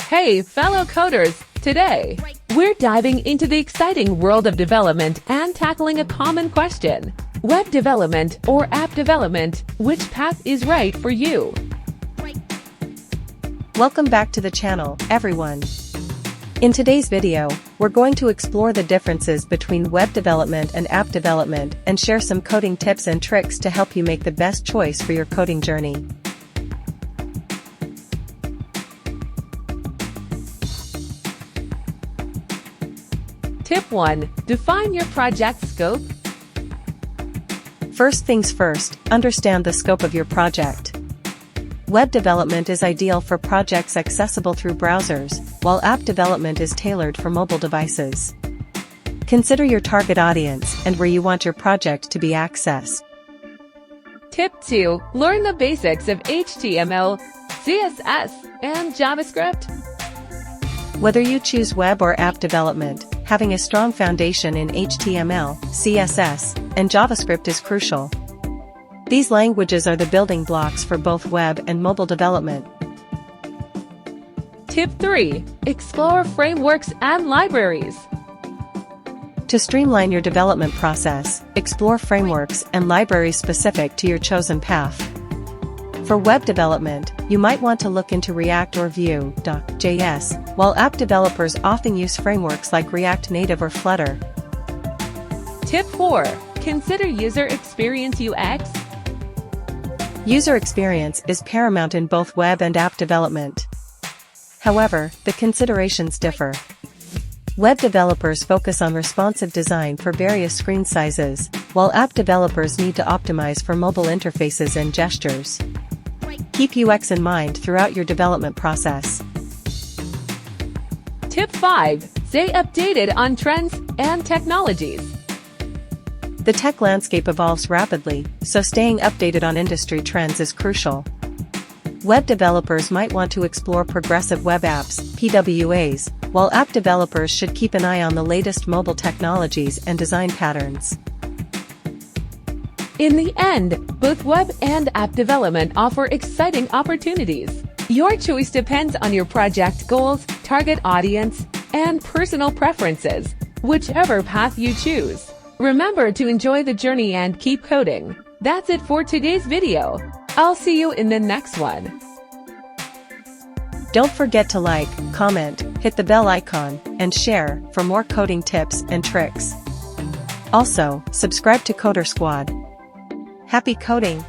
Hey, fellow coders! Today, we're diving into the exciting world of development and tackling a common question. Web development or app development, which path is right for you? Welcome back to the channel, everyone. In today's video, we're going to explore the differences between web development and app development and share some coding tips and tricks to help you make the best choice for your coding journey. Tip 1. Define your project scope. First things first, understand the scope of your project. Web development is ideal for projects accessible through browsers, while app development is tailored for mobile devices. Consider your target audience and where you want your project to be accessed. Tip 2. Learn the basics of HTML, CSS, and JavaScript. Whether you choose web or app development, having a strong foundation in HTML, CSS, and JavaScript is crucial. These languages are the building blocks for both web and mobile development. Tip 3. Explore frameworks and libraries. To streamline your development process, explore frameworks and libraries specific to your chosen path. For web development, you might want to look into React or Vue.js, while app developers often use frameworks like React Native or Flutter. Tip 4. Consider user experience UX. User experience is paramount in both web and app development. However, the considerations differ. Web developers focus on responsive design for various screen sizes, while app developers need to optimize for mobile interfaces and gestures. Keep UX in mind throughout your development process. Tip 5. Stay updated on trends and technologies. The tech landscape evolves rapidly, so staying updated on industry trends is crucial. Web developers might want to explore progressive web apps, PWAs, while app developers should keep an eye on the latest mobile technologies and design patterns. In the end, both web and app development offer exciting opportunities. Your choice depends on your project goals, target audience, and personal preferences. Whichever path you choose, remember to enjoy the journey and keep coding. That's it for today's video. I'll see you in the next one. Don't forget to like, comment, hit the bell icon, and share for more coding tips and tricks. Also, subscribe to Coder Squad. Happy coding!